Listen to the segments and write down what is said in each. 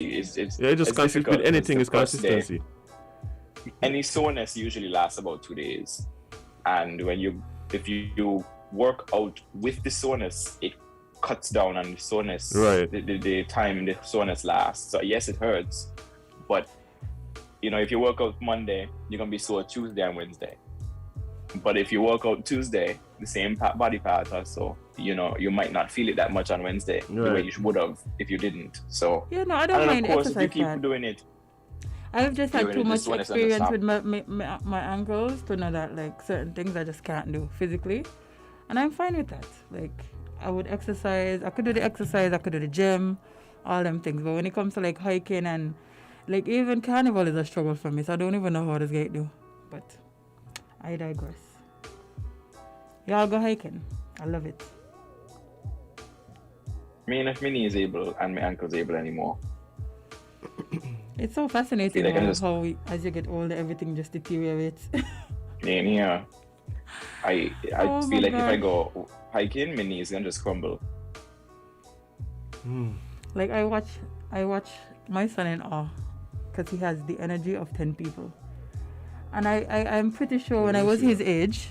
Yeah, just it's consistency difficult with because anything the is first day, consistency. any soreness usually lasts about 2 days. And if you work out with the soreness, it cuts down on the soreness, Right. the time the soreness lasts. So yes, it hurts, but if you work out Monday, you're gonna be sore Tuesday and Wednesday. But if you work out Tuesday, the same body part also, you might not feel it that much on Wednesday the way Right. you would have if you didn't. So Yeah, no, I and don't then of mind course if you exercise keep part. doing it, I've just had too the much soreness doesn't experience stop. with my ankles to know that like certain things I just can't do physically, and I'm fine with that. Like I would exercise, I could do the exercise, I could do the gym, all them things. But when it comes to like hiking and like even carnival is a struggle for me, so I don't even know how this guy do. But I digress. Y'all go hiking. I love it. Me and if my knee is able and my ankle's able anymore. It's so fascinating Feel like I how as you get older, everything just deteriorates. Yeah. I Oh feel my like if I God. go hiking, my knees gonna just crumble. Like I watch my son-in-law because he has the energy of 10 people, and I'm pretty sure when I was his age,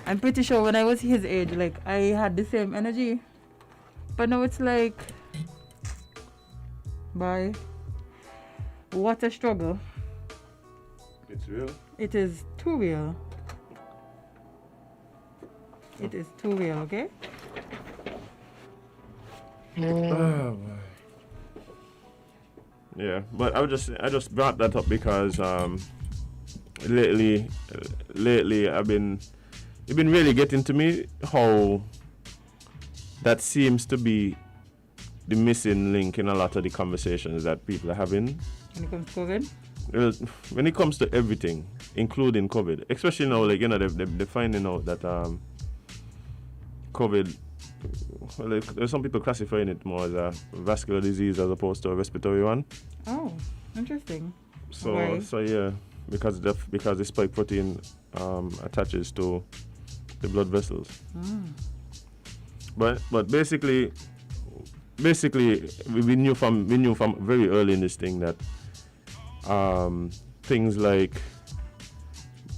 I'm pretty sure when I was his age, like I had the same energy, but now it's like, bye. What a struggle! It's real. It is too real. It is too real. Okay. Oh, boy. Yeah, but I just brought that up because lately it's been really getting to me how that seems to be the missing link in a lot of the conversations that people are having. When it comes to COVID, Well, when it comes to everything, including COVID, especially now, like they're finding out that COVID. Well, there's some people classifying it more as a vascular disease as opposed to a respiratory one. oh, interesting. So Why? so yeah, because the spike protein attaches to the blood vessels. But basically we knew from very early in this thing that things like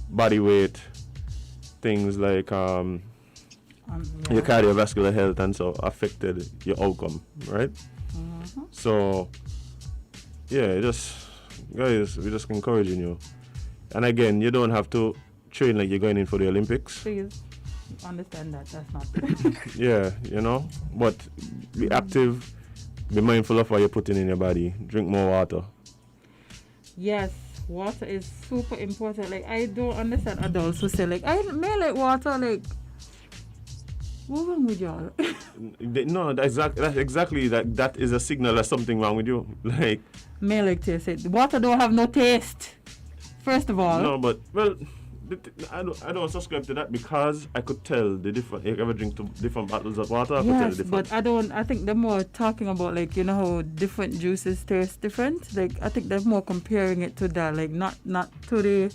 body weight, things like your cardiovascular health and so affected your outcome, right? So yeah, guys, we're just encouraging you. And again, you don't have to train like you're going in for the Olympics. Please understand that that's not. Yeah, but be active, be mindful of what you're putting in your body, drink more water. Yes, water is super important. Like I don't understand adults who say like I may like water. Like what's wrong with y'all? No, that's exactly that is a signal that something wrong with you. Like May like taste it. Water don't have no taste. First of all. no, but well, I don't subscribe to that because I could tell the different. If I ever drink two different bottles of water, I could tell the Yes, difference. but I don't. I think they're more talking about like how different juices taste different. Like I think they're more comparing it to that. Like not to the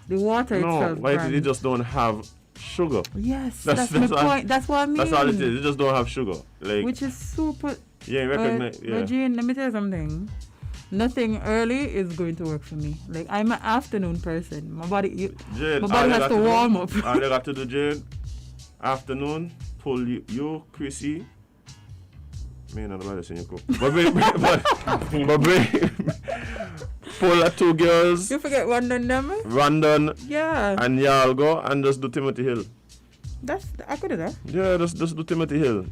water No, itself. why brand. they just don't have sugar. Yes, That's that's my all- point. That's what I mean. That's all it is. They just don't have sugar. Like Which is super. yeah, recognize. Yeah. Regine, let me tell you something. Nothing early is going to work for me. Like I'm an afternoon person. My body, Jade, my body has to warm up. All you got to do, Jade, afternoon, pull you, Chrissy. Me and nobody saying you cook. But pull the two girls, You forget Randon them? Randon, Yeah, and y'all go and just do Timothy Hill. I could do that. Yeah, just do Timothy Hill.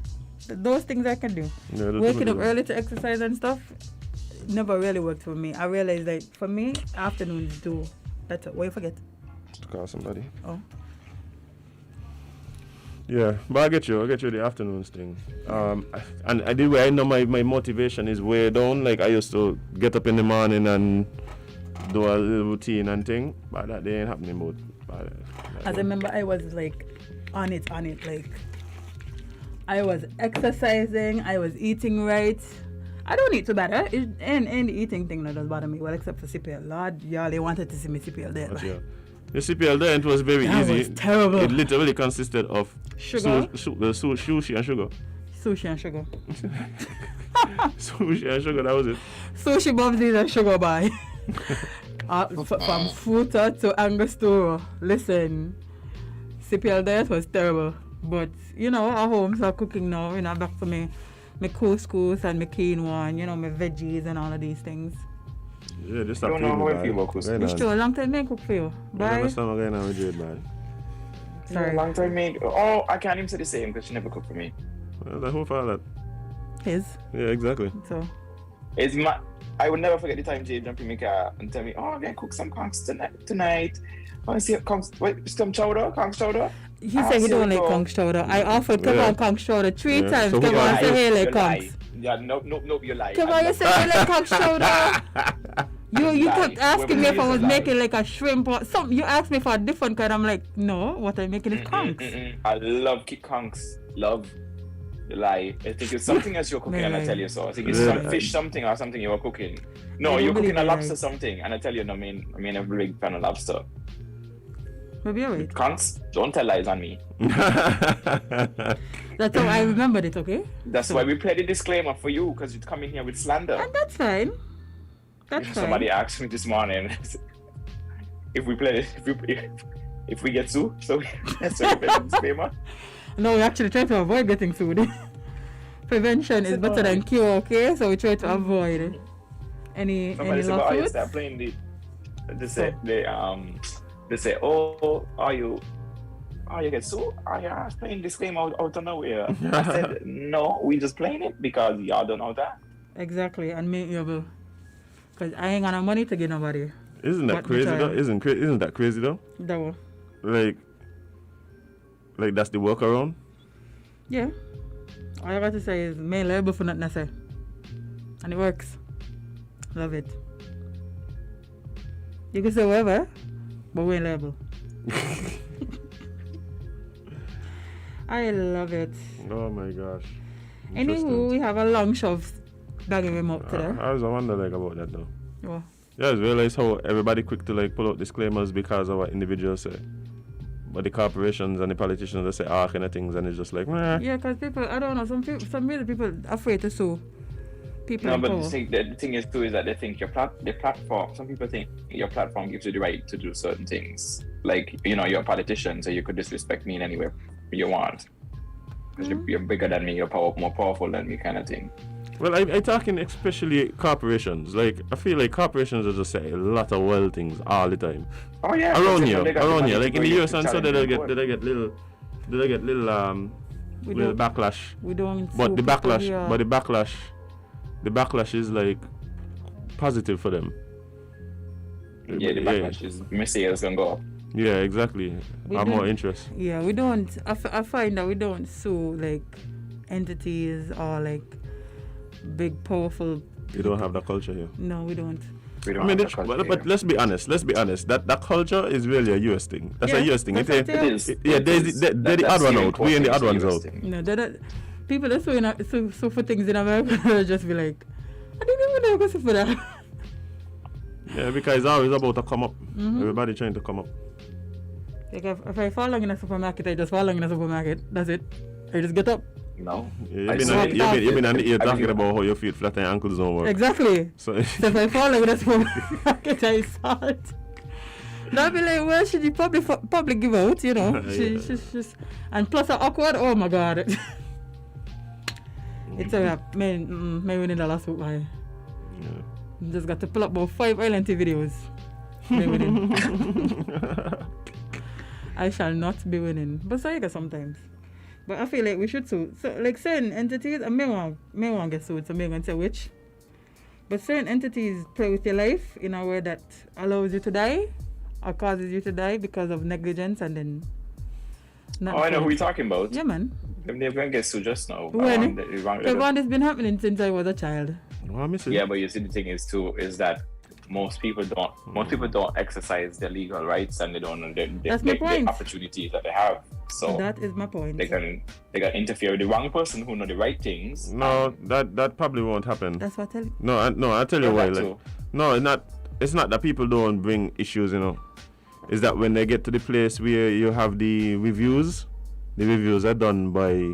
Those things I can do. Yeah, do Waking Timothy up Hill. early to exercise and stuff never really worked for me. I realized that for me, afternoons do better. What you forget? To call somebody. Oh. Yeah, but I get you the afternoons thing. And I do. I know my motivation is way down. Like I used to get up in the morning and do a little routine and thing, but that day ain't happening. But As I remember, I was like on it. Like I was exercising, I was eating right. I don't eat too bad. And the eating thing that does bother me. Well, except for CPL. Lord, y'all, they wanted to see me CPL there. But yeah. The CPL there, it was very That easy. was terrible. It literally consisted of Sugar. sushi and sugar. Sushi and sugar. Sushi and sugar, that was it. Sushi Bubsies and sugar boy. From Futa to Angostura. Listen, CPL diet was terrible. But, you know, our homes are cooking now. You know, back to me couscous and my quinoa and, you know, my veggies and all of these things. Yeah, just I don't know how I feel about couscous. It's true, a long time I cook for you. I Bye. understand what's going on with Jade, man. Sorry. Long time made. Oh, I can't even say the same because she never cooked for me. Well, I hope all that. His. Yeah, exactly. So. It's my. I will never forget the time Jade jumped in my car and tell me, "Oh, I'm gonna cook some conch tonight. I see conch. Wait, some chowder, conch chowder." He said he don't like conch chowder. I offered Kevon conch chowder 3 times. So Kevon said he like conch. Yeah, no, you lie. Kevon, you said you like conch chowder. You kept asking me if I was making like a shrimp or something. You asked me for a different kind. I'm like, no, what I'm making is conch. I love conchs. Love. You lie. I think it's something else you're cooking and I tell you so. I think it's some fish something or something you were cooking. No, you're cooking a lobster something and I tell you, no, I mean, I'm a big fan of lobster. Maybe you're right. Conchs, don't tell lies on me. That's how I remembered it, okay? That's why we played a disclaimer for you because you come in here with slander. And that's fine. That's fine. Somebody asked me this morning if we play if we get sued, so that's why we played a disclaimer. No, we actually try to avoid getting sued. Prevention is better than cure, okay? So we try to avoid any Somebody said, "Oh, you lawsuits. start playing the." They say, "Oh, are you get sued? Are you playing this game out of nowhere?" I said, "No, we just playing it because y'all don't know that." Exactly, and make you able. Because I ain't got no money to give nobody. Isn't that crazy though? Isn't that crazy though? That one. Like that's the workaround? Yeah. All I got to say is main label for nothing I say. And it works. Love it. You can say whatever, but we ain't label. I love it. Oh my gosh. Anywho, we have a long shove bagging him up today. I was wondering about that though. What? Yeah, I just realized how everybody quick to like pull out disclaimers because of what individuals say. But the corporations and the politicians they say all kind of things and it's just like meh. Yeah, because people, I don't know, some really people afraid to sue people. No, but the thing is too is that they think the platform. Some people think your platform gives you the right to do certain things. Like you're a politician, so you could disrespect me in any way you want. Because you're bigger than me, you're more powerful than me, kind of thing. Well, I talking especially corporations. Like I feel like corporations just say a lot of wild things all the time. Oh yeah. Around here, like in the US and so did I get little backlash. We don't. But the backlash is like positive for them. Yeah, the backlash is missiles gonna go up. Yeah, exactly. Have more interest. Yeah, we don't. I find that we don't sue like entities or like big powerful. You don't have that culture here. No, we don't. But let's be honest. That culture is really a US thing. That's a US thing. It is. Yeah, they're the odd one out. We and the odd ones out. No, people that sue for things in America they'll just be like, I didn't even know I was for that. Yeah, because it's always about to come up. Everybody trying to come up. Like if I fall long in a supermarket, I just fall long in a supermarket. That's it. I just get up. No. Yeah, you've been on the ear talking about how your feet flat and your ankles don't work. Exactly. So if I fall long in a supermarket, I salt. They'll be like, well, should you public give out, you know? She's and plus awkward. Oh my God. It's a wrap. May winning the last week, man. Yeah. Just got to pull up about 5 Island videos. May winning. I shall not be winning. But so you get sometimes. But I feel like we should sue. So like certain entities, I may want to get sued, so I'm going to say which. But certain entities play with your life in a way that allows you to die or causes you to die because of negligence and then... I know who you're talking about. Yeah, man. They're going to get sued just now. When? This been happening since I was a child. Yeah, but you see the thing is too, is that most people don't exercise their legal rights and they don't know the opportunities that they have. So that is my point. They can interfere with the wrong person who know the right things. No, that probably won't happen. That's what I tell you. No, I tell you why. Like, no, it's not that people don't bring issues, you know. It's that when they get to the place where you have the reviews are done by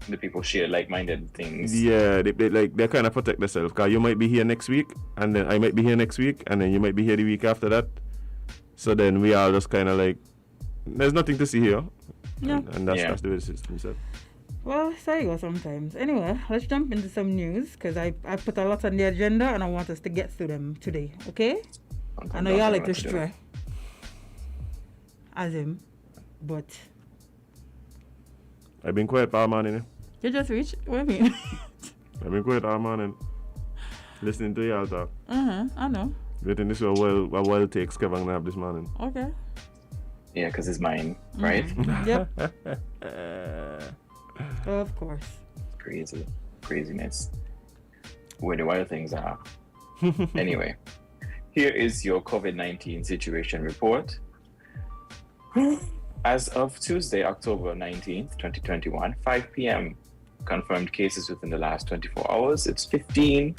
the people share like-minded things. Yeah, they kind of protect themselves. Cause you might be here next week, and then I might be here next week, and then you might be here the week after that. So then we are just kind of like, there's nothing to see here. Yeah. And that's the way the system said. Well, so you go sometimes. Anyway, let's jump into some news because I put a lot on the agenda and I want us to get through them today. Okay? I know y'all like to stray. As him, but I've been quiet all morning. you just reached. What do you mean? I've been quiet all morning, listening to y'all talk. I know. Waiting this a well takes Kevin gonna have this morning. Okay. Yeah, because it's mine, right? Yep. Of course. Craziness. Where the wild things are. Anyway, here is your COVID-19 situation report. As of Tuesday, October 19th, 2021, 5 p.m. confirmed cases within the last 24 hours. It's 15.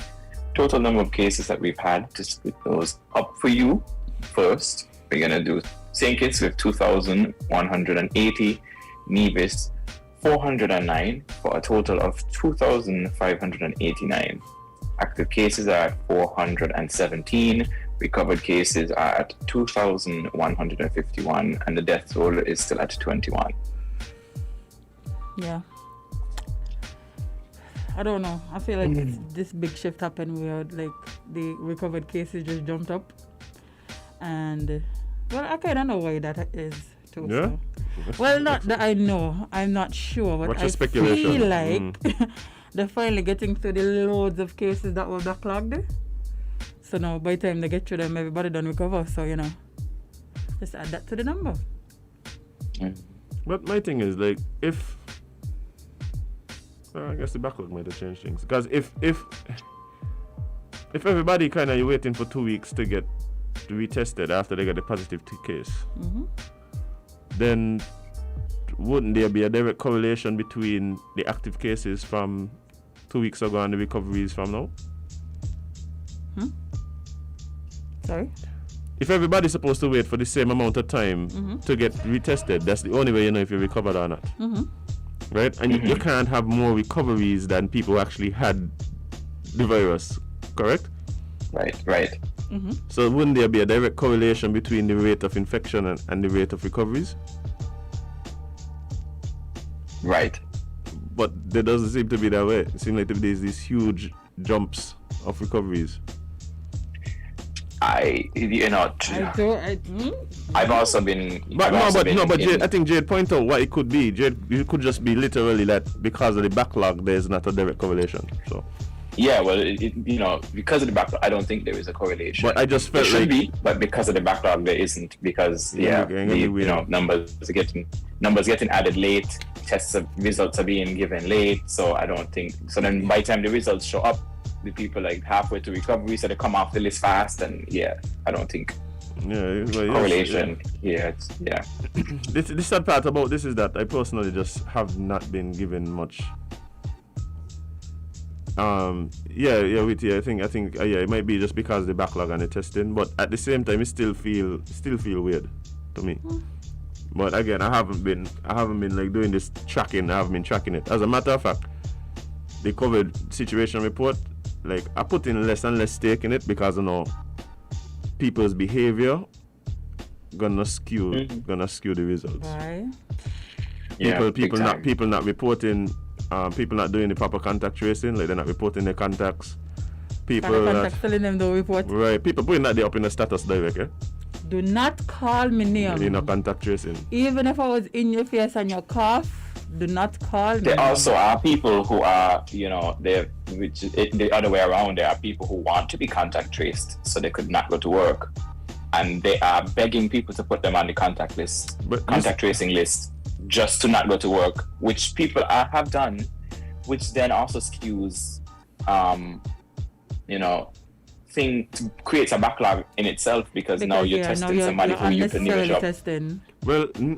Total number of cases that we've had, to split those up for you first. We're going to do St. Kitts with 2,180, Nevis 409, for a total of 2,589. Active cases are at 417. Recovered cases are at 2,151, and the death toll is still at 21. Yeah. I don't know. I feel like this big shift happened where like the recovered cases just jumped up, and well, I kind of know why that is too. Yeah. So. Well, not that I know. I'm not sure, but What's I your speculation? feel like they're finally getting through the loads of cases that were backlogged. So now, by the time they get through them, everybody done recover. So, you know, just add that to the number. But my thing is, like, if... I guess the backlog might have changed things. Because if everybody kind of waiting for 2 weeks to get retested after they get a positive case, then wouldn't there be a direct correlation between the active cases from 2 weeks ago and the recoveries from now? Sorry? If everybody's supposed to wait for the same amount of time to get retested, that's the only way you know if you recovered or not. Right? And you can't have more recoveries than people who actually had the virus, correct? Right. So wouldn't there be a direct correlation between the rate of infection and the rate of recoveries? Right. But there doesn't seem to be that way. It seems like there's these huge jumps of recoveries. I've also been. But Jade, I think Jade point out what it could be. Jade, it could just be literally that because of the backlog, there's not a direct correlation. So. Yeah, well, because of the backlog, I don't think there is a correlation. But I just felt there should be, but because of the backlog, there isn't. Because numbers getting added late, results are being given late. So I don't think. So then, by the time the results show up, the people like halfway to recovery, so they come off the list fast, and I don't think correlation. The sad part about this is that I personally just have not been given much. With you, I think it might be just because of the backlog and the testing, but at the same time, it still feel weird to me. But again, I haven't been like doing this tracking. I haven't been tracking it. As a matter of fact, the COVID situation report, like I put in less and less stake in it because I know people's behavior gonna skew the results. Why? People not reporting. People not doing the proper contact tracing, like they're not reporting their contacts. Telling them don't report. Right, people putting that there up in the status direct, eh? Do not call me name. You know, contact tracing. Even if I was in your face and your cough, do not call me. There also are people who are, the other way around. There are people who want to be contact traced, so they could not go to work, and they are begging people to put them on the contact tracing list, just to not go to work, which people have done, which then also skews, thing creates a backlog in itself because now you're testing somebody who you can never shop. Testing.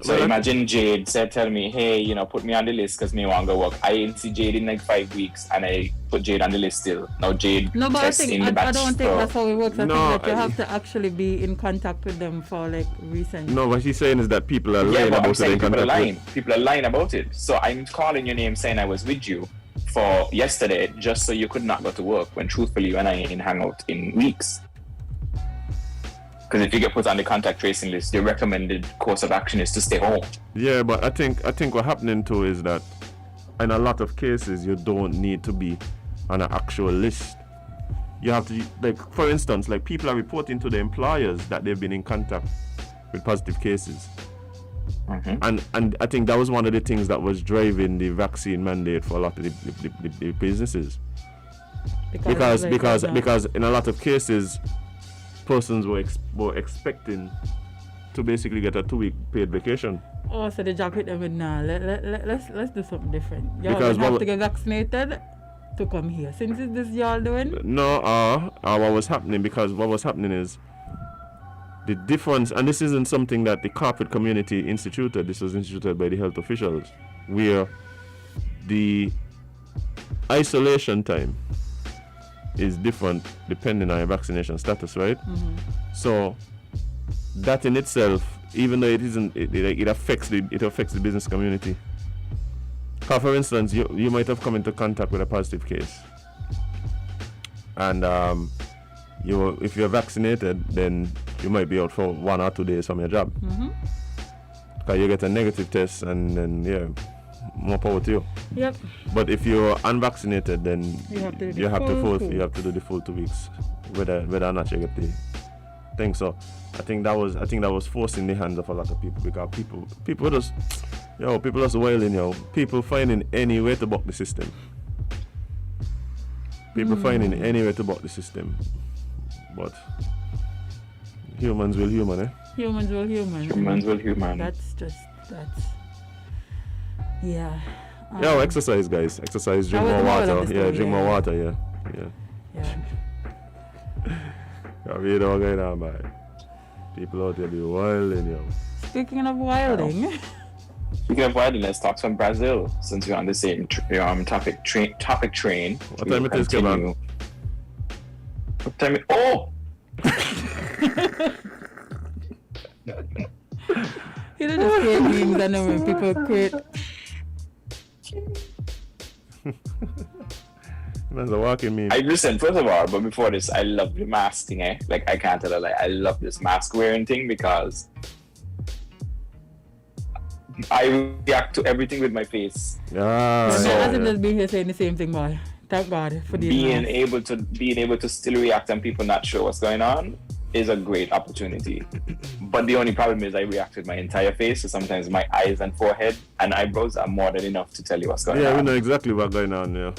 So imagine Jade said, tell me, hey, put me on the list because me want to go work. I didn't see Jade in like 5 weeks and I put Jade on the list still. Now Jade no, but tests in the batch. I don't think that's how it works. I think that you have to actually be in contact with them for like recent. No, what she's saying is that people are lying about it. People are lying about it. So I'm calling your name saying I was with you for yesterday just so you could not go to work when truthfully you and I ain't hang out in weeks. Because if you get put on the contact tracing list, the recommended course of action is to stay home. Yeah, but I think what's happening too is that in a lot of cases you don't need to be on an actual list. You have to, like, for instance, like people are reporting to the employers that they've been in contact with positive cases. Mm-hmm. And I think that was one of the things that was driving the vaccine mandate for a lot of the businesses. Because in a lot of cases, persons were expecting to basically get a 2-week paid vacation. Oh, so the job hit them with let's do something different. Y'all have to get vaccinated to come here. Since it's this y'all doing? No, what was happening is the difference, and this isn't something that the corporate community instituted. This was instituted by the health officials, where the isolation time is different depending on your vaccination status, right? Mm-hmm. So that in itself, even though it isn't, it affects the business community. For instance, you might have come into contact with a positive case, and if you're vaccinated, then you might be out for 1 or 2 days from your job. Mm-hmm. Because you get a negative test, and then more power to you. Yep. But if you're unvaccinated, then you have to do the full 2 weeks, whether or not you get the thing. So I think that was forcing the hands of a lot of people, because people just wailing, people finding any way to buck the system. But humans will human, eh? Humans will human. That's yeah. Exercise, guys. Exercise, drink more water. Drink more water, yeah. You know, going on, man. People out there be wilding, Speaking of wilding, let's talk some Brazil, since we're on the same topic train. What time it is, Kevin? What time? Oh! You don't just create memes, and then when people create. That's a walking meme. Listen, first of all, but before this, I love the mask thing, eh? Like, I can't tell a lie. I love this mask wearing thing because I react to everything with my face. Yeah. So, hasn't just been here saying the same thing, boy. Thank God for the being able to still react and people not sure what's going on is a great opportunity. But the only problem is I react with my entire face, so sometimes my eyes and forehead and eyebrows are more than enough to tell you what's going on. Yeah, we know exactly what's going on. Yeah.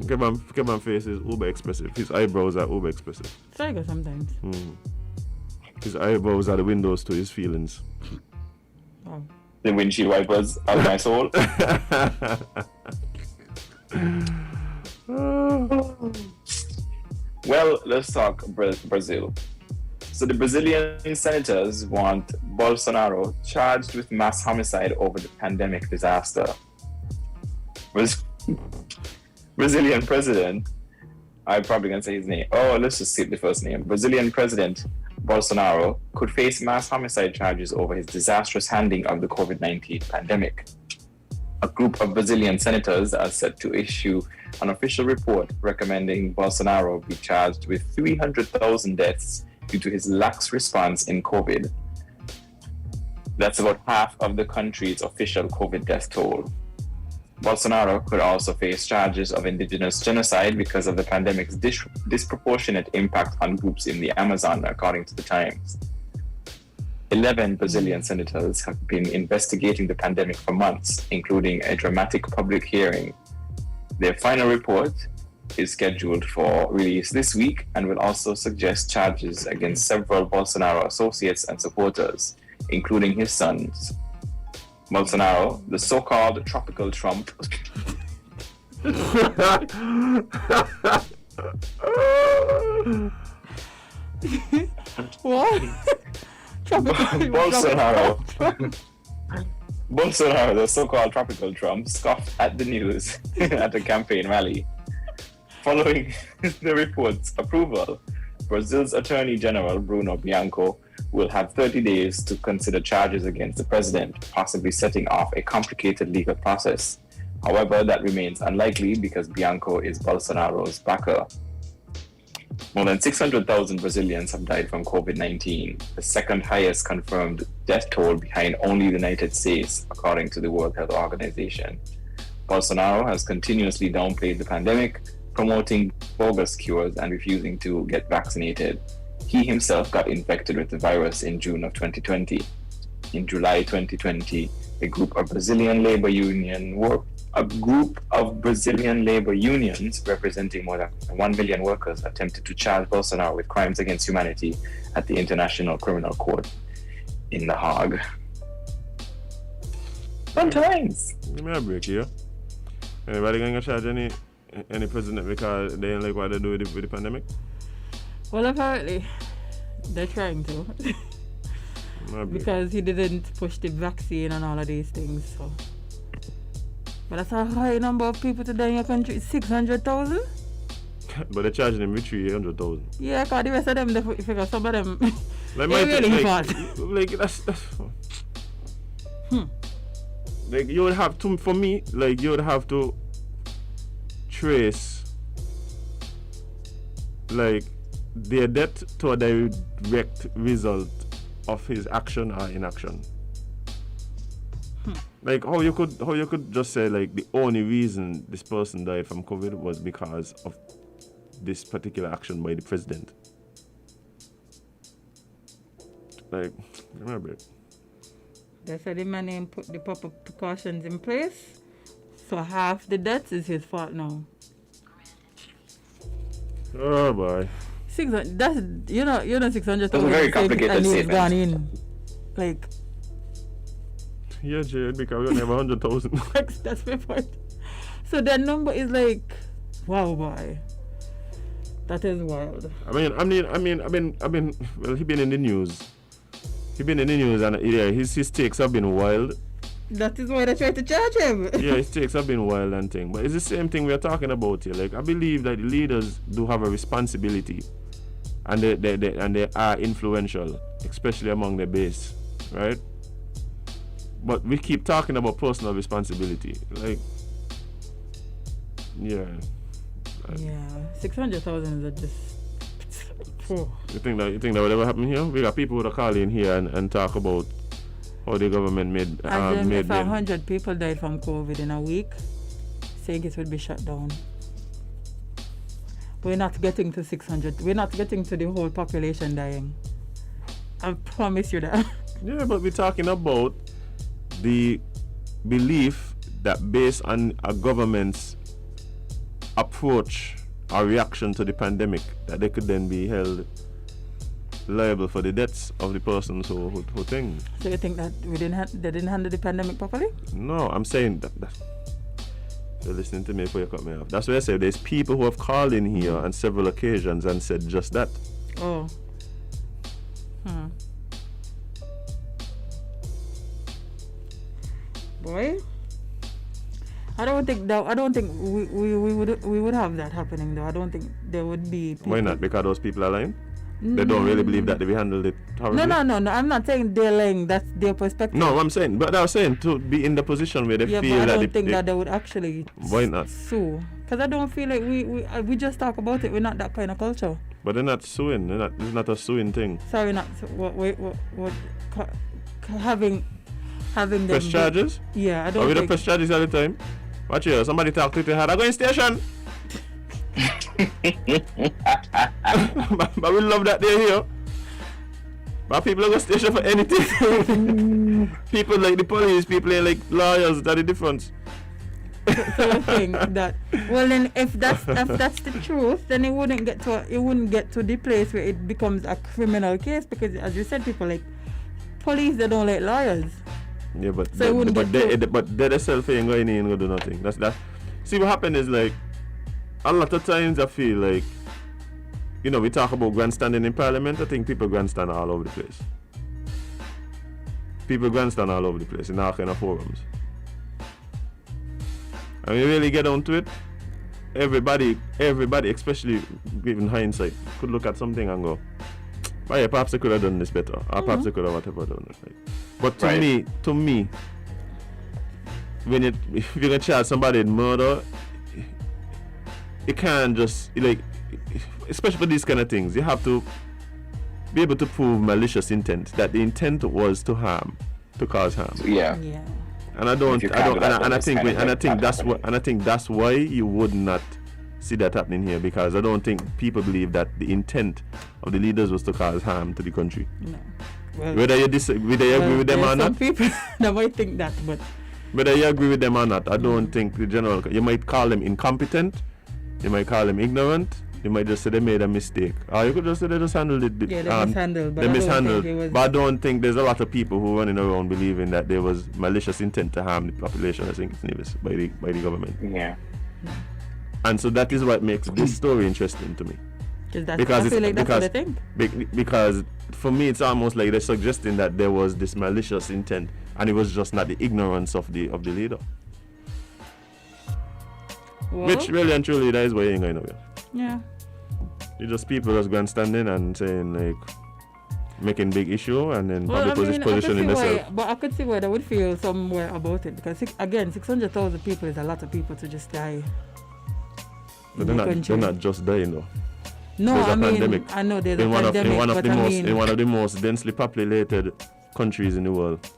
Kevin's face is uber expressive. His eyebrows are uber expressive. Trigger sometimes. His eyebrows are the windows to his feelings. Wow. The windshield wipers of my soul. Well, let's talk Brazil. So the Brazilian senators want Bolsonaro charged with mass homicide over the pandemic disaster. Brazilian president, I'm probably going to say his name. Let's just skip the first name. Brazilian President Bolsonaro could face mass homicide charges over his disastrous handling of the COVID-19 pandemic. A group of Brazilian senators are set to issue an official report recommending Bolsonaro be charged with 300,000 deaths due to his lax response in COVID. That's about half of the country's official COVID death toll. Bolsonaro could also face charges of indigenous genocide because of the pandemic's disproportionate impact on groups in the Amazon, according to the Times. 11 Brazilian senators have been investigating the pandemic for months, including a dramatic public hearing. Their final report is scheduled for release this week and will also suggest charges against several Bolsonaro associates and supporters, including his sons. Bolsonaro, the so-called tropical Trump, What? Bolsonaro. Bolsonaro, the so-called tropical Trump, scoffed at the news at a campaign rally. Following the report's approval, Brazil's Attorney General Bruno Bianco will have 30 days to consider charges against the president, possibly setting off a complicated legal process. However, that remains unlikely because Bianco is Bolsonaro's backer. More than 600,000 Brazilians have died from COVID-19, the second highest confirmed death toll behind only the United States, according to the World Health Organization. Bolsonaro has continuously downplayed the pandemic, promoting bogus cures and refusing to get vaccinated. He himself got infected with the virus in June of 2020. In July 2020, a group of Brazilian labor unions representing more than 1 million workers attempted to charge Bolsonaro with crimes against humanity at the International Criminal Court in The Hague. Fun times. Give me a break here. Anybody gonna charge any president because they ain't like what they do with the pandemic? Well, apparently, they're trying to. Because he didn't push the vaccine and all of these things, so. But that's a high number of people to die in your country. 600,000? But they're charging him with 300,000. Yeah, because the rest of them, they figure some of them, like they really fast. Like, that's Like, you would have to, for me, like, you would have to trace, like, their death to a direct result of his action or inaction. Like how you could just say like the only reason this person died from COVID was because of this particular action by the president. Like, remember it. They said the man ain't put the proper precautions in place, so half the deaths is his fault now. Oh boy. 600. That's you know 600,000. That's a very complicated statement. Gone in, like. Yeah, Jay, because we only have 100,000. That's my point. So that number is like, wow, boy. That is wild. Well, he been in the news. And yeah, his takes have been wild. That is why they try to charge him. Yeah, his takes have been wild and thing. But it's the same thing we're talking about here. Like, I believe that the leaders do have a responsibility. And they are influential, especially among the base, right? But we keep talking about personal responsibility. Like, yeah. Yeah, 600,000 is just. You think that would ever happen here? We got people who are calling here and talk about how the government made. If 100 people died from COVID in a week, saying it would be shut down. We're not getting to 600. We're not getting to the whole population dying. I promise you that. Yeah, but we're talking about the belief that based on a government's approach or reaction to the pandemic, that they could then be held liable for the deaths of the persons who think. So you think that they didn't handle the pandemic properly? No, I'm saying that you're listening to me before you cut me off. That's why I say there's people who have called in here on several occasions and said just that. Oh. Boy, I don't think we would have that happening though. I don't think there would be people. Why not? Because those people are lying? They don't really believe that they handled it horribly? No. I'm not saying they're lying. That's their perspective. No, I'm saying, but I was saying to be in the position where they feel but I that don't think that they would actually. Why not? Sue, because I don't feel like we just talk about it. We're not that kind of culture. But they're not suing. It's not a suing thing. Sorry, not what having them. Press charges? Yeah, I don't. Are we the press charges all the time? Watch here. Somebody talk to you hard. I'm going station. But we love that they're here. But people are going station for anything. People like the police, people ain't like lawyers. That's the difference. So I think that, well then if that's the truth, then it wouldn't get to the place where it becomes a criminal case, because as you said, people like police, they don't like lawyers. Yeah, but so they themselves ain't going in and do nothing. That's that. See, what happened is, like, a lot of times I feel like we talk about grandstanding in Parliament. I think people grandstand all over the place. People grandstand all over the place in all kind of forums. And when you really get down to it, everybody, especially given hindsight, could look at something and go, oh yeah, perhaps I could have done this better. Or perhaps I could have whatever done it. Right? But to me, when if you're gonna charge somebody with murder, you can't just especially for these kind of things, you have to be able to prove malicious intent, that the intent was to harm, to cause harm. Yeah. And I think that's why you would not see that happening here, because I don't think people believe that the intent of the leaders was to cause harm to the country. No. Well, whether you agree with them or not. Some people that might think that, but whether you agree with them or not, I don't think the general. You might call them incompetent, you might call them ignorant, you might just say they made a mistake, or you could just say they just handled it. They mishandled. But I don't think there's a lot of people who running around believing that there was malicious intent to harm the population. I think it's needless by the government. Yeah. And so that is what makes this story interesting to me. Because that's what they think. Because for me, it's almost like they're suggesting that there was this malicious intent, and it was just not the ignorance of the leader. Well, which really and truly, that is why you ain't going nowhere. Yeah. It's just people just grandstanding and saying like, making big issue, and then probably positioning themselves. But I could see why they would feel somewhere about it, because 600,000 people is a lot of people to just die. But they're not just dying though. No, there's I a mean, pandemic. I know there's a pandemic, in one of the most densely populated countries in the world.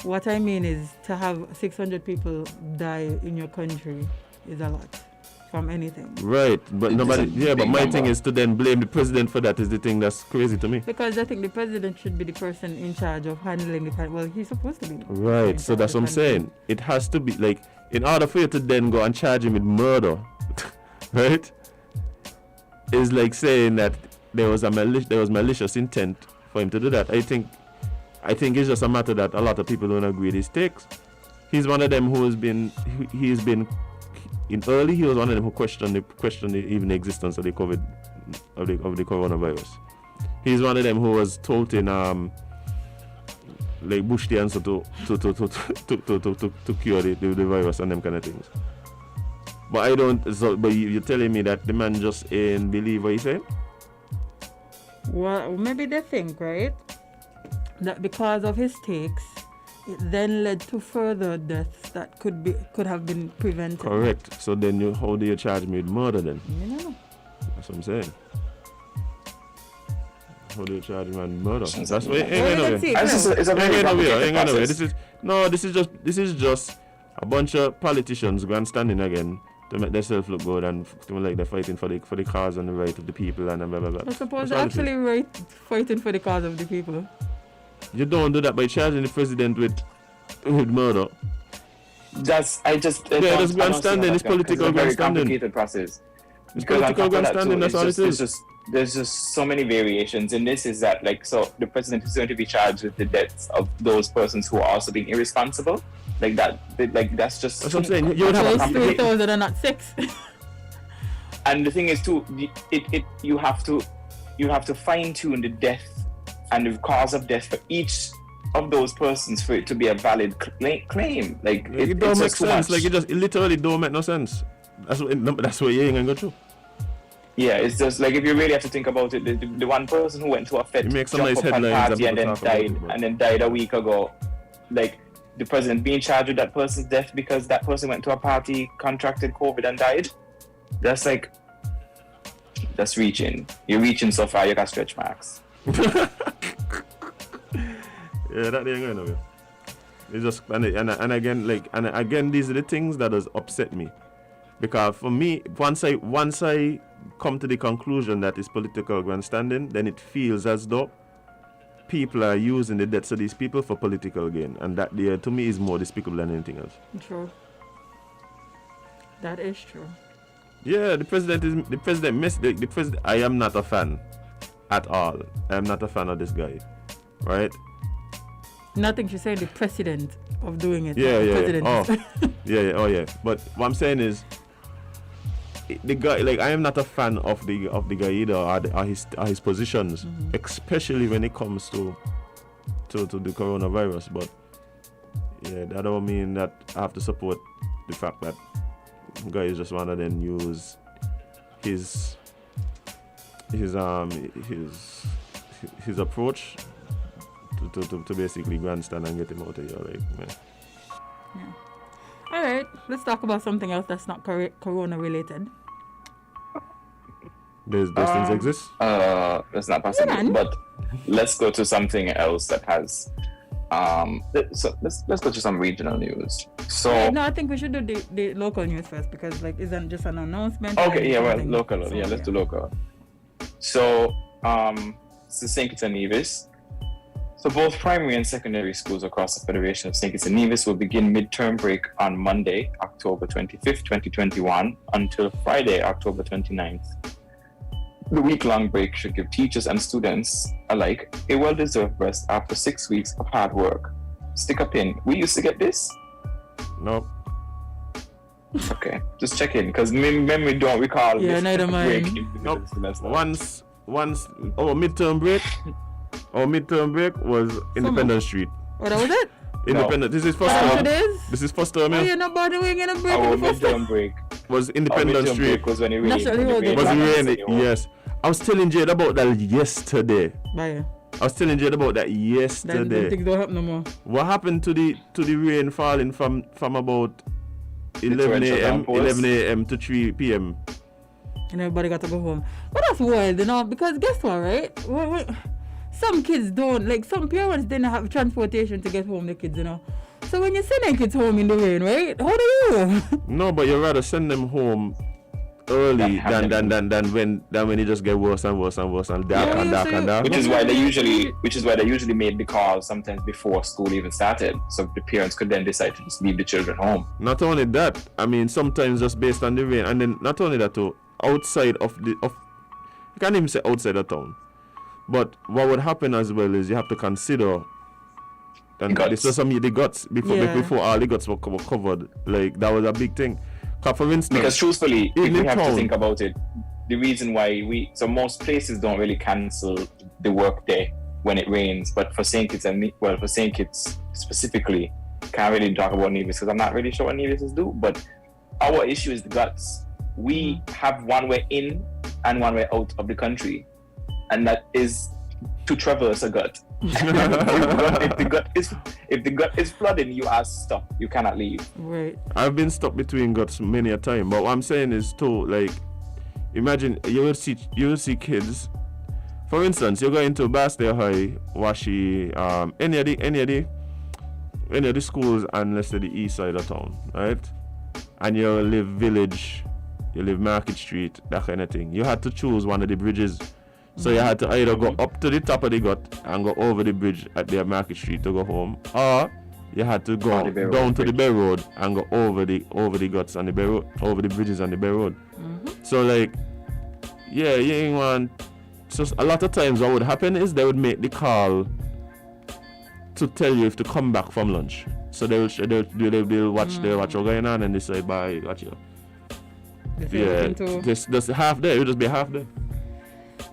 What I mean is, to have 600 people die in your country is a lot from anything. Right, but but my thing is to then blame the president for that is the thing that's crazy to me. Because I think the president should be the person in charge of handling the pandemic. Well, he's supposed to be. Right, so that's what I'm saying. It has to be like, in order for you to then go and charge him with murder, right? Is like saying that there was malicious intent for him to do that. I think it's just a matter that a lot of people don't agree with his takes. He's one of them who has been he was one of them who questioned even the existence of the COVID of the coronavirus. He's one of them who was told in like Bush the answer to cure the virus and them kind of things. But but you're telling me that the man just ain't believe what he said? Well, maybe they think, right, that because of his takes, it then led to further deaths that could have been prevented. Correct. So then how do you charge me with murder then? You know. That's what I'm saying. How do you charge me with murder? That's what This is just a bunch of politicians grandstanding again to make themselves look good and to like they're fighting for the cause and the right of the people and blah blah blah. I suppose they're actually fighting for the cause of the people. You don't do that by charging the president with murder. That's grandstanding. It's political grandstanding. Very complicated process. It's political grandstanding. That's all it is. There's just so many variations in this. Is that like, so the president is going to be charged with the deaths of those persons who are also being irresponsible, like that. Like that's just. That's what I'm saying. You would have 3,000 and not 6. And the thing is too, you have to fine tune the death and the cause of death for each of those persons for it to be a valid claim. Like it don't make sense. Like it literally don't make no sense. That's what you ain't gonna go through. Yeah, it's just like, if you really have to think about it, the one person who went to a Fed party and then died a week ago, like the president being charged with that person's death because that person went to a party, contracted COVID and died. That's reaching. You're reaching so far, you got stretch marks. Yeah, that ain't going nowhere. It's just and again, these are the things that has upset me, because for me, once I come to the conclusion that it's political grandstanding, then it feels as though people are using the deaths of these people for political gain, and that to me is more despicable than anything else. True. That is true. Yeah, the president. I am not a fan at all. I am not a fan of this guy, right? Nothing she's saying the precedent of doing it. Yeah. Oh, yeah. But what I'm saying is, the guy, like, I am not a fan of the guy either, or his positions, especially when it comes to the coronavirus. But yeah, that don't mean that I have to support the fact that guy is just wanna then use his approach to basically grandstand and get him out of here, like, man. Yeah. All right, let's talk about something else that's not corona related. Those things exist? That's not possible. Yeah. But let's go to something else that has. So let's go to some regional news. So No, I think we should do the local news first, because like isn't just an announcement. okay, yeah, well, something. local. So, Yeah, let's do local. So St. Kitts and Nevis. So both primary and secondary schools across the Federation of St. Kitts and Nevis will begin midterm break on Monday, October 25th, 2021, until Friday, October 29th. The week-long break should give teachers and students alike a well-deserved rest after 6 weeks of hard work. Stick a pin. We used to get this? Nope. Okay, just check in, because memory don't recall. Yeah, this neither break mine. in the Nope. semester. Once our midterm break was Independence Street. What was it? Independence. This is first How term. it is? This is first term. Oh, Yeah. you're not bothering in a break Our in the first time? midterm break. Was Our Independence midterm Street. break was when it rained. National when it holiday. rained Was back it in raining? City Hall. Yes. I was telling Jade about that yesterday. Bye. I was telling Jade about that Then yesterday. things don't happen no more. What happened to the rain falling from about 11 torrential a.m. downpours? 11 a.m. to 3 p.m. And everybody got to go home. But that's wild, you know, because guess what, right? Some kids don't, like some parents didn't have transportation to get home the kids, you know. So when you send their kids home in the rain, right? How do you? No, but you'd rather send them home early than when it just get worse and worse and worse and dark Yeah, and dark so and dark. Which is why they usually made the call sometimes before school even started, so the parents could then decide to just leave the children home. Not only that, I mean, sometimes just based on the rain, and then not only that too, outside of you can't even say outside of town, but what would happen as well is you have to consider, and Guts. this was the guts before all the guts were covered. Like that was a big thing. 'Cause for instance, Because truthfully, if in you the have to town- think about it, the reason why most places don't really cancel the work day when it rains, but for St. Kitts specifically, can't really talk about Nevis because I'm not really sure what Nevis is do, but our issue is the guts. We have one way in and one way out of the country, and that is to traverse a gut. if the gut is flooding, you are stuck. You cannot leave. Right. I've been stuck between guts many a time, but what I'm saying is too, like, imagine you will see kids. For instance, you're going to Bastille High, Washi, any of the schools, and let's say the east side of town, right? And you live village, you live Market Street, that kind of thing. You had to choose one of the bridges. So you had to either go up to the top of the gut and go over the bridge at the Market Street to go home, or you had to go down to the Bay Road and go over the guts on the Bay Road, over the bridges on the Bay Road. So like, yeah, you ain't want. So a lot of times what would happen is they would make the call to tell you if to come back from lunch. So they'll watch what's going on and decide, bye, got you. Yeah, just half day. It'll just be half day.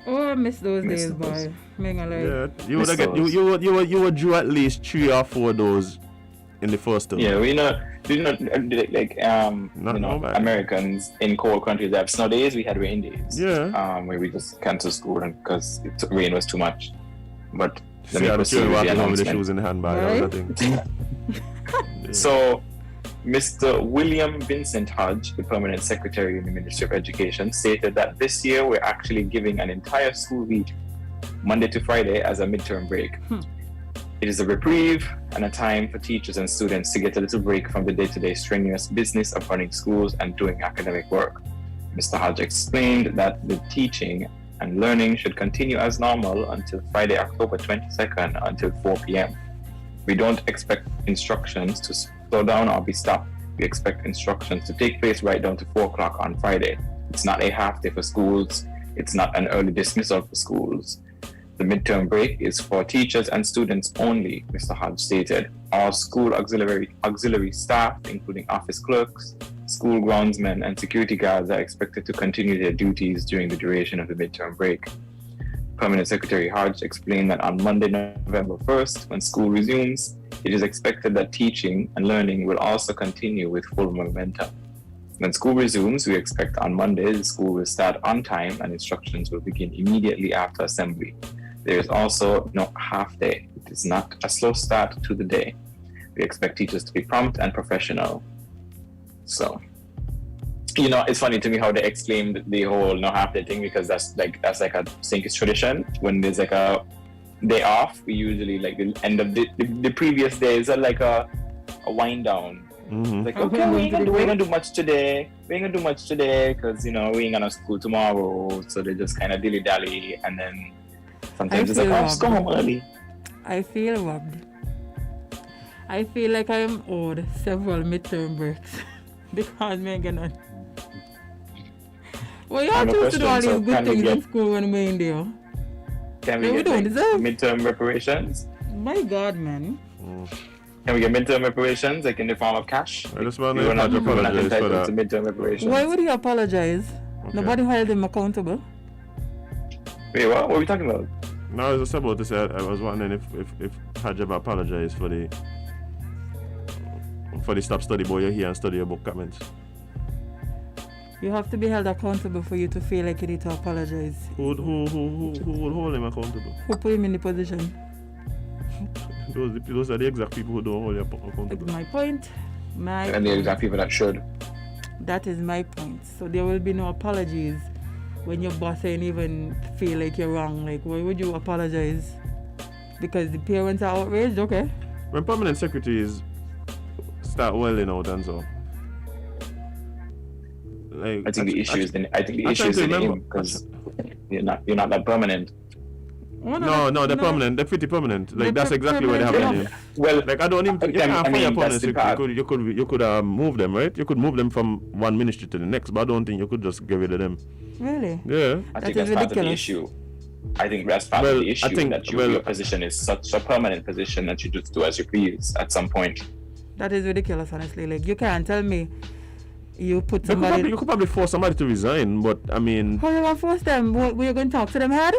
Oh, I miss those days, boy. Yeah, you would draw at least 3 or 4 of those in the first term. Yeah, Americans in cold countries have snow days. We had rain days. Yeah. Where we just canceled school because rain was too much. But let See, me I'm proceed sure with the walking home with the announcement. shoes in the handbag. Right? That thing. Yeah. So, Mr. William Vincent Hodge, the permanent secretary in the Ministry of Education, stated that this year we're actually giving an entire school week, Monday to Friday, as a midterm break. It is a reprieve and a time for teachers and students to get a little break from the day-to-day strenuous business of running schools and doing academic work. Mr. Hodge explained that the teaching and learning should continue as normal until Friday, October 22nd until 4 p.m. We don't expect instructions to slow down or be stopped. We expect instructions to take place right down to 4 o'clock on Friday. It's not a half day for schools. It's not an early dismissal for schools. The midterm break is for teachers and students only, Mr. Hodge stated. All school auxiliary staff, including office clerks, school groundsmen, and security guards are expected to continue their duties during the duration of the midterm break. Permanent Secretary Hodge explained that on Monday, November 1st, when school resumes, it is expected that teaching and learning will also continue with full momentum. When school resumes, we expect on Monday the school will start on time and instructions will begin immediately after assembly. There is also no half day. It is not a slow start to the day. We expect teachers to be prompt and professional. So, it's funny to me how they exclaimed the whole no half day thing, because that's like a Sinkish tradition. When there's like a day off, we usually like the end of the previous day is like a wind down. Mm-hmm. Like, okay, we ain't gonna do much today. We ain't gonna do much today because we ain't gonna school tomorrow. So they just kind of dilly dally, and then sometimes it's like, oh, just go home early. I feel robbed. I feel like I am owed several midterm breaks because me get none. Well, you have to do all these good things in school when we're in there. Can we get midterm reparations? My God, man. Can we get midterm reparations, like in the form of cash? I just want to apologize for that. To midterm reparations. Why would he apologize? Okay. Nobody held him accountable. Wait, what are we talking about? No, I was just about to say, I was wondering if Hajab apologized for the stop study boy you're here and study your book comments. You have to be held accountable for you to feel like you need to apologize. Who will hold him accountable? Who put him in the position? Those are the exact people who don't hold you accountable. That's my point. And the exact people that should. That is my point. So there will be no apologies when your boss ain't even feel like you're wrong. Like, why would you apologize? Because the parents are outraged? Okay. When permanent secretaries start welling out and so, like, I think the issue is in him, because you're not that permanent. No, they're permanent. They're pretty permanent. Like, that's exactly what happened. Well, like, I don't even. You can't fire permanent secretary. You could move them, right? You could move them from one ministry to the next, but I don't think you could just get rid of them. Really? Yeah. I think that's part of the issue. I think that's part of the issue, that your position is such a permanent position that you just do as you please at some point. That is ridiculous, honestly. Like, you can't tell me you put somebody... You could probably force somebody to resign, but I mean... How are you going to force them? Were you going to talk to them head?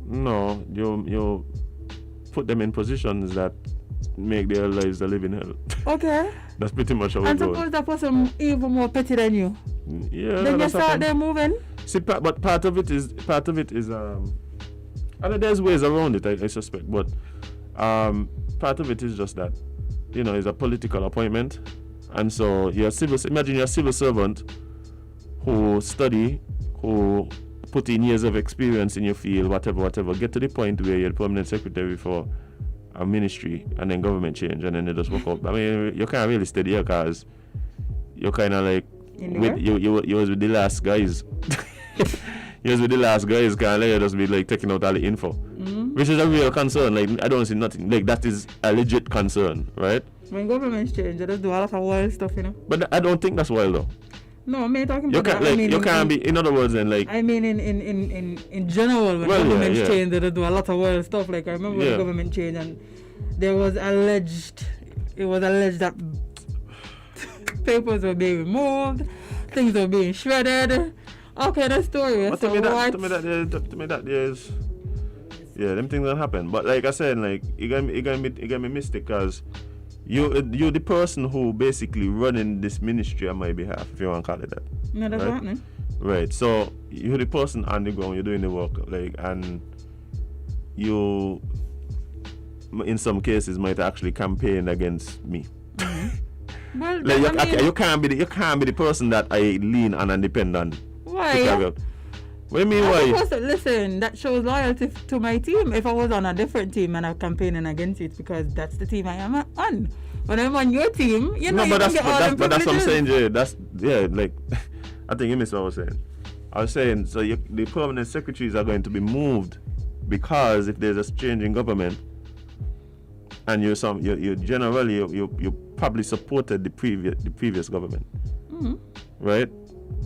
No, you put them in positions that make their lives a living hell. Okay. That's pretty much how it goes. And suppose that person even more petty than you. Yeah. Then you start there moving. See, but part of it is I know there's ways around it, I suspect, but part of it is just that, it's a political appointment, and so imagine you're a civil servant who study, who put in years of experience in your field, whatever, get to the point where you're the permanent secretary for a ministry, and then government change, and then they just walk up. I mean, you can't really stay there because you're kind of like, you was with the last guys. You was with the last guys, can't let you just be like taking out all the info. Mm-hmm. Which is a real concern. Like, I don't see nothing. Like, that is a legit concern, right? When governments change, they just do a lot of wild stuff, But I don't think that's wild though. No, I'm talking you about can't, that. like, you can't be, in other words, then, like... I mean, in general, when governments change, they do a lot of wild stuff. Like, I remember when the government changed, and it was alleged that papers were being removed, things were being shredded. Okay, that's story. But to me that there's... Yeah, them things don't happen. But like I said, like, it can be mistake, because you're the person who basically running this ministry on my behalf, if you want to call it that. No, that's happening. Right. So you're the person on the ground, you're doing the work, like, and you, in some cases, might actually campaign against me. Mm-hmm. Well, like, you can't be the person that I lean on and depend on. Why? What do you mean, why? Listen, that shows loyalty to my team. If I was on a different team and I'm campaigning against it, because that's the team I am on. When I'm on your team, you know, but that's what I'm saying, Jay. Like, I think you missed what I was saying. I was saying, so the permanent secretaries are going to be moved, because if there's a change in government, and you probably supported the previous government, mm-hmm. right?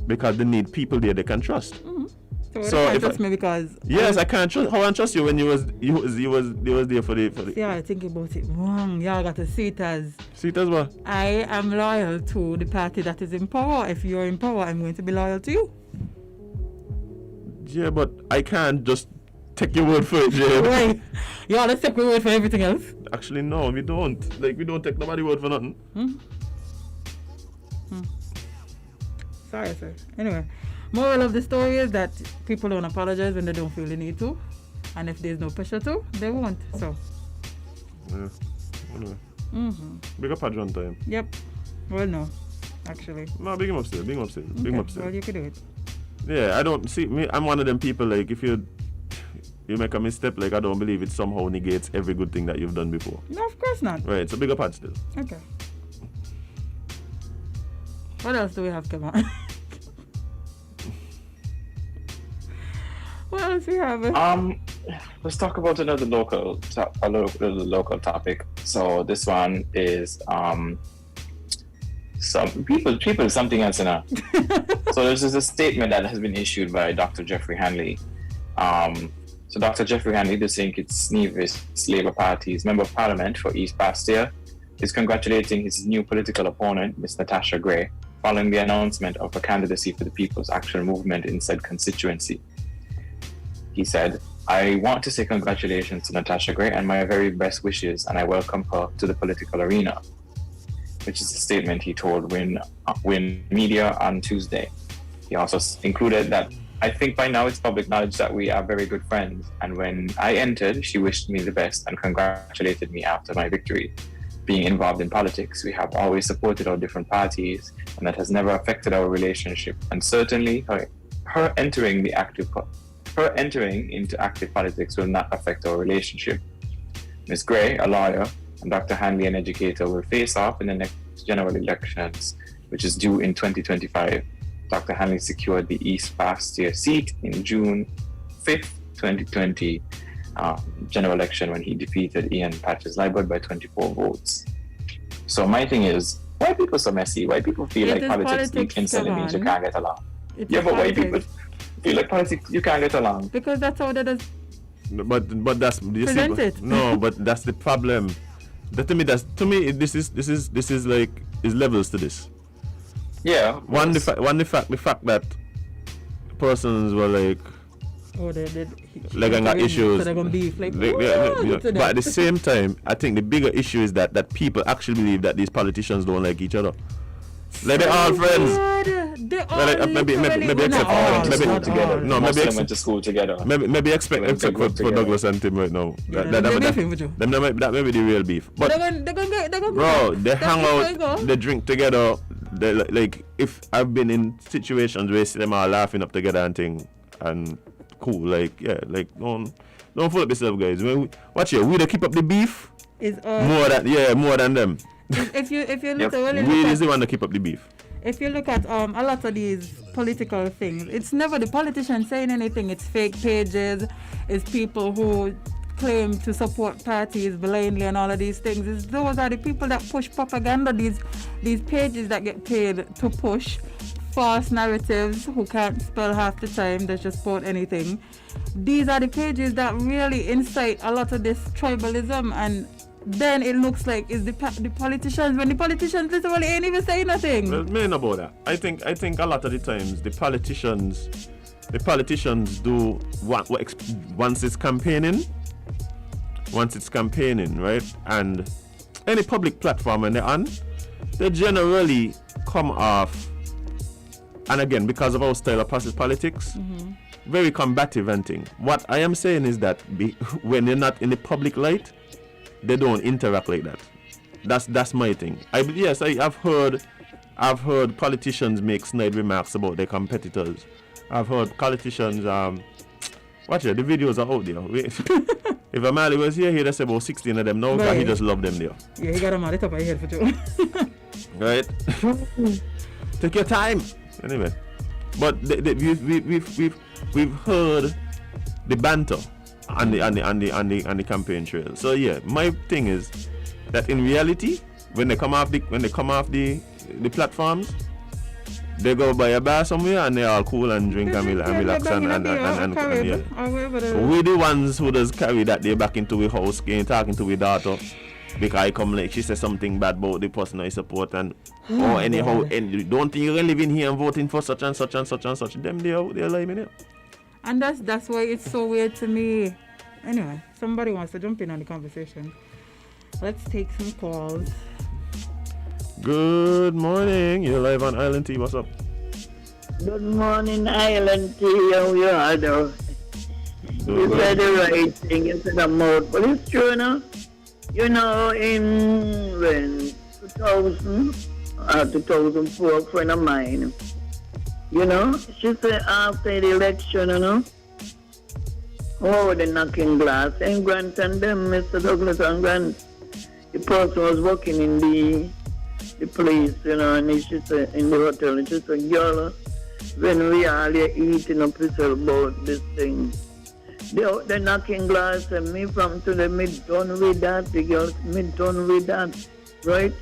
Because they need people there they can trust. Mm-hmm. So you if trust me because yes, I can't trust. How I trust you when you was there for the. See, I think about it wrong. Y'all got to see it as what? I am loyal to the party that is in power. If you're in power, I'm going to be loyal to you. Yeah, but I can't just take your word for it, Jay. Wait, y'all let's take my word for everything else. Actually, no, we don't. Like, we don't take nobody's word for nothing. Sorry, sir. Anyway, moral of the story is that people don't apologize when they don't feel the need to, and if there's no pressure to, they won't. So. Yeah. Anyway. Big up Padron time. Yep. Well, no, actually. No, big him up still. Big him up still. Big him up still. Well, you could do it. Yeah, I don't see me. I'm one of them people. Like, if you make a misstep, like, I don't believe it somehow negates every good thing that you've done before. No, of course not. Right. So big up Pad still. Okay. What else do we have, Kevin? What else we have? Let's talk about another local topic. So this one is some people something else, So this is a statement that has been issued by Dr. Jeffrey Hanley. So Dr. Jeffrey Hanley, the St. Kitts Nevis Labour Party's Member of Parliament for East Bastia, is congratulating his new political opponent, Ms. Natasha Gray, following the announcement of her candidacy for the People's Action Movement in said constituency. He said, "I want to say congratulations to Natasha Gray and my very best wishes, and I welcome her to the political arena," which is a statement he told Win Media on Tuesday. He also included that, "I think by now it's public knowledge that we are very good friends, and when I entered, she wished me the best and congratulated me after my victory. Being involved in politics, we have always supported our different parties, and that has never affected our relationship. And certainly, her entering into active politics will not affect our relationship. Ms. Gray, a lawyer, and Dr. Hanley, an educator, will face off in the next general elections, which is due in 2025. Dr. Hanley secured the East Bastia seat in June 5th, 2020 general election when he defeated Ian Patches-Libert by 24 votes. So my thing is, why are people so messy? Why people feel like politics instantly means you can't get along? But why people feel like politics you can't get along? Because that's how that is. But that's presented. No, but that's the problem. This is like is levels to this. Yeah. The fact that persons were like got issues. So beef, but at the same time, I think the bigger issue is that people actually believe that these politicians don't like each other. Like they're all friends. Maybe except together. No, maybe went to school together. Maybe except for Douglas and Tim right now. That may be the real beef. But they hang out, they drink together. Like if I've been in situations where I see them all laughing up together and thing and cool, like don't fool up yourself, guys. Watch it. We they keep up the beef. More than them. If you literally we is the one to keep up the beef. If you look at a lot of these political things, it's never the politician saying anything. It's fake pages. It's people who claim to support parties blindly and all of these things. Those are the people that push propaganda. These pages that get paid to push false narratives, who can't spell half the time, they just quote anything. These are the pages that really incite a lot of this tribalism, and then it looks like it's the politicians, when the politicians literally ain't even saying nothing. Well, me know about that. I think a lot of the times the politicians do once it's campaigning, right? And any public platform when they're on, they generally come off, and again, because of our style of politics, very combative and thing. What I am saying is that when they're not in the public light, they don't interact like that. That's my thing. I've heard politicians make snide remarks about their competitors. I've heard politicians watch it, the videos are out there. If Amali was here, he'd say about 16 of them now, because he just love them there. Yeah, he got them at the top of his head for sure. Right? Take your time. Anyway. But we've heard the banter on the campaign trail. So yeah, my thing is that in reality, when they come off the platforms, They go by a bar somewhere and they all cool and drink and relax and yeah. So we the ones who does carry that day back into the house, talking to the daughter. Because I come like she says something bad about the person I support and or anyhow and don't think you're living here and voting for such and such and such and such. Them they're lying in it. And that's why it's so weird to me. Anyway, somebody wants to jump in on the conversation. Let's take some calls. Good morning. You're live on Island T. What's up? Good morning, Island T. How you are though? You said the right thing, you said the mouth, but it's true now. You know, in 2000 or 2004, a friend of mine, you know, she said after the election, you know, oh, the knocking glass, and Grant and them, Mr. Douglas and Grant, the person was working in the place, you know, and she said, in the hotel, and she said, girl, when we are here eating up about this thing, the knocking glass and me from today, me done with that, the girls, me done with that, right?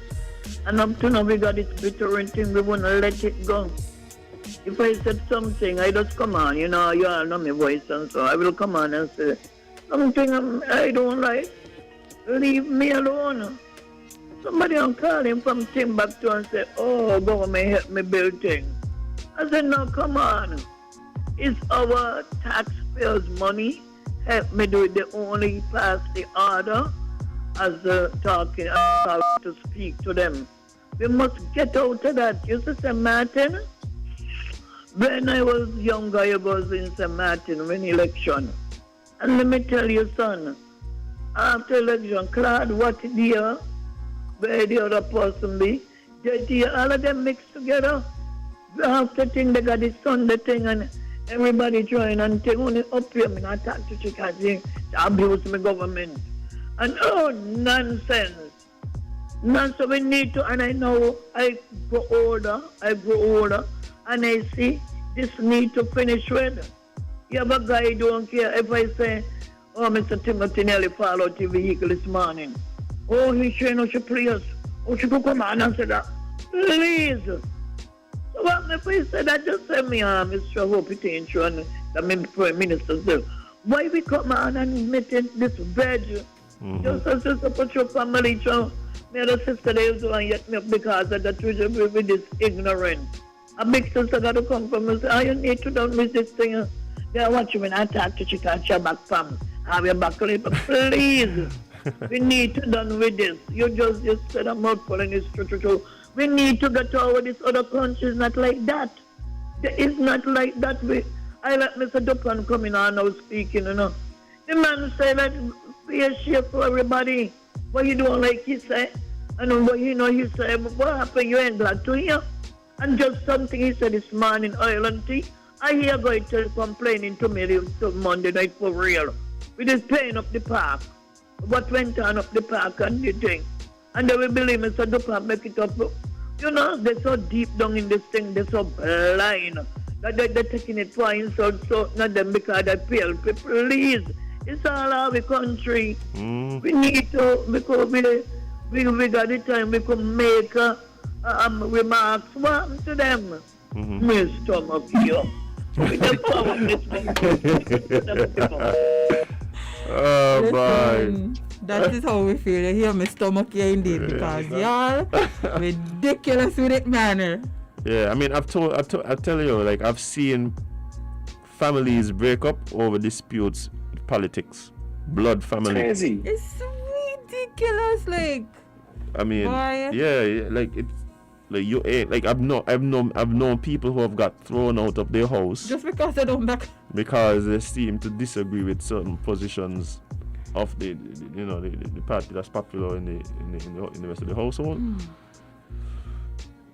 And up to now we got this bitter thing, we wanna let it go. If I said something, I just come on, you know, you all know my voice and so I will come on and say, something I don't like, leave me alone. Somebody will call him from Timbuktu and say, oh, government help me build things. I said, no, come on. It's our taxpayers' money. Help me do it. They only pass the order as talking to speak to them. We must get out of that. You see, St. Martin? When I was younger, I was in St. Martin when election. And let me tell you, son, after election, Claude, what dear, where the other person be, all of them mixed together. After thing, they got the Sunday thing and everybody join and take only up here, I talk to Chicago, abuse my government. And oh, nonsense. Nonsense, we need to, and I know I grow older, and I see this need to finish with. You have a guy who don't care if I say, oh, Mr. Timothy Nelly fall out the vehicle this morning. Oh, he showing us your prayers. Oh, she could come on and say that. Please. So what if I say that, just send me Mr. Hope it ain't true and the Prime Minister said, why we come on and make this veg? Just as you put your family, so my other sister they used to get me up because of that with this ignorance. A big sister got to come from and say, oh, you need to don't miss this thing. They are watching when I talk to Chicago back from. Have your back clip, please. We need to done with this. You just said a mouthful and it's true. We need to get over this other countries, not like that. It's not like that. I let Mr. Dupan come in and now speaking, you know. The man say that be a share for everybody. What you doing like he said? And what you know he said, what happened? You ain't glad to hear. And just something he said this morning, Island Tea. I hear going to complaining to me to Monday night for real. We just paying up the park. What went on up the park and the thing. And they will believe Mr. Dupan make it up. You know, they're so deep down in this thing, they're so blind. That they're taking it for insult, so not them because they pay. Please, it's all our country. We need to, because we got the time, we could make remarks. What happened to them? My stomach here. With the power of this Oh, boy. That is how we feel. You hear my stomach here indeed because y'all ridiculous with it, man. Yeah, I mean, I tell you, like, I've seen families break up over disputes, politics, blood family. Crazy. It's ridiculous, like. I mean, why? yeah, like it's like you ain't like I've known people who have got thrown out of their house just because they don't back. Because they seem to disagree with certain positions of the party that's popular in the rest of the household.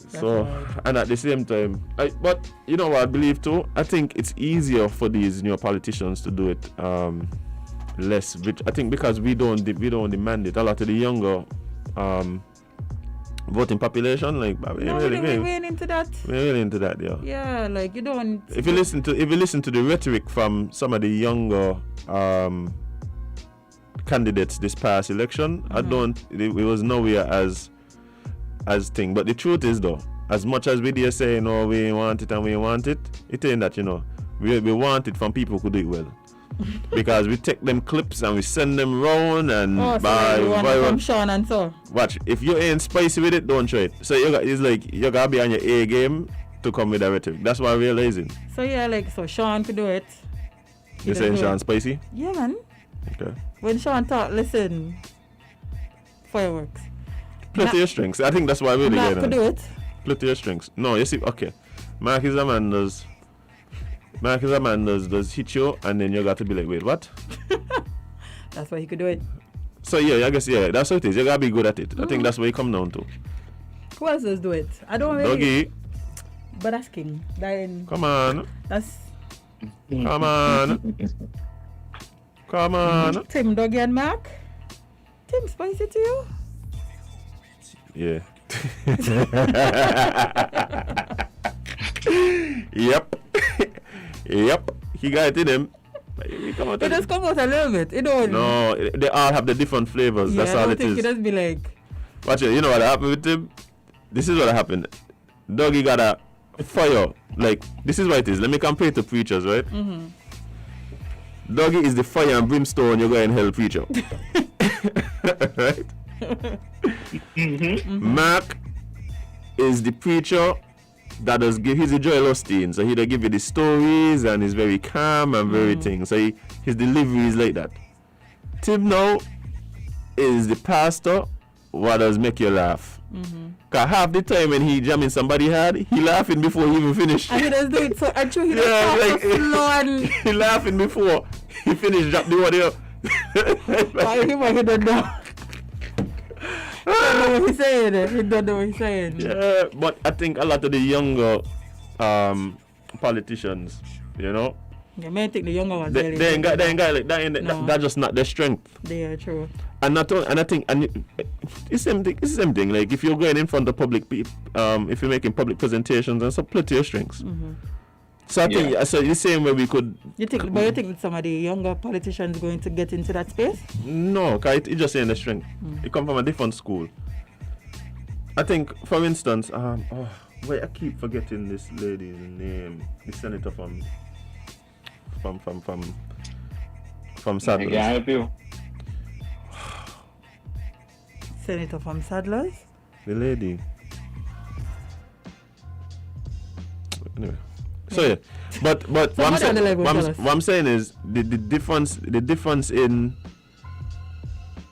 So, right. And at the same time, but you know what I believe too? I think it's easier for these politicians to do it less rich. I think because we don't demand it. A lot of the younger voting population, like we're really into that. We're really into that, yeah. Yeah, like you don't. If you listen to the rhetoric from some of the younger candidates this past election, it was nowhere as thing. But the truth is though, as much as we dare say, no, we want it and we want it, it ain't that, We want it from people who do it well. Because we take them clips and we send them round and by you want it from Sean and so. Watch, if you ain't spicy with it, don't try it. So it's like you gotta be on your A game to come with that rhetoric. That's what I'm realizing. So yeah, like so Sean could do it. You saying Sean spicy? Yeah, man. Okay. When Sean talk, listen, fireworks. Play to your strengths. I think that's why we're really Mark could do it. Play to your strengths. No, you see, okay. Mark is a man does hit you and then you got to be like, wait, what? That's why he could do it. So yeah, I guess that's what it is. You gotta be good at it. I think that's what you come down to. Who else does do it? I don't really. Doggy. But that's King. Come on. That's. Come on. Come on. Tim, Doggy, and Mark. Tim, spicy to you? Yeah. Yep. Yep. He got it in him. It just come out a little bit. It don't. No, they all have the different flavors. Yeah, that's all it is. I don't think it just be like. Watch it. You know what happened with him? This is what happened. Doggy got a fire. Like, this is what it is. Let me compare it to preachers, right? Mm-hmm. Doggy is the fire and brimstone you're going to hell preacher. Right? Mm-hmm. Mark is the preacher that does give, he's a Joel Osteen, so he does give you the stories and he's very calm and very thing. So his delivery is like that. Tim now is the pastor what does make you laugh. Cause half the time when he jamming somebody hard, he laughing before he even finish. And he does do it so actually he does like, slow and he laughing before he finish drop the audio. why he don't know. He don't know what he's saying. He don't know what he's saying. Yeah, but I think a lot of the younger politicians, Yeah, I think the younger ones. they ain't got like that. No. That's just not their strength. They are true. And I think it's the same thing. Like if you're going in front of public people, if you're making public presentations and so, play to your strengths. So I think so the same way we could. You think some of the younger politicians going to get into that space? No, cause it just ain't the strength. It come from a different school. I think, for instance, wait, I keep forgetting this lady's name. The senator from Sadler's. I can help you. Senator from Sadler's? The lady. Anyway. So yeah. But what I'm saying is the difference in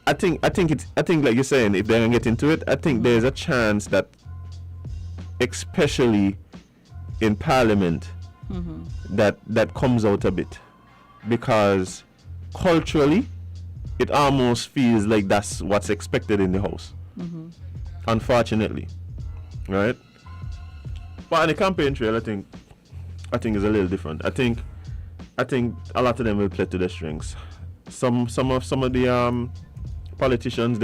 I think like you're saying, if they're gonna get into it, I think there's a chance that especially in Parliament that comes out a bit. Because culturally it almost feels like that's what's expected in the House. Unfortunately. Right? But on the campaign trail I think it's a little different. I think a lot of them will play to their strengths. Some of the politicians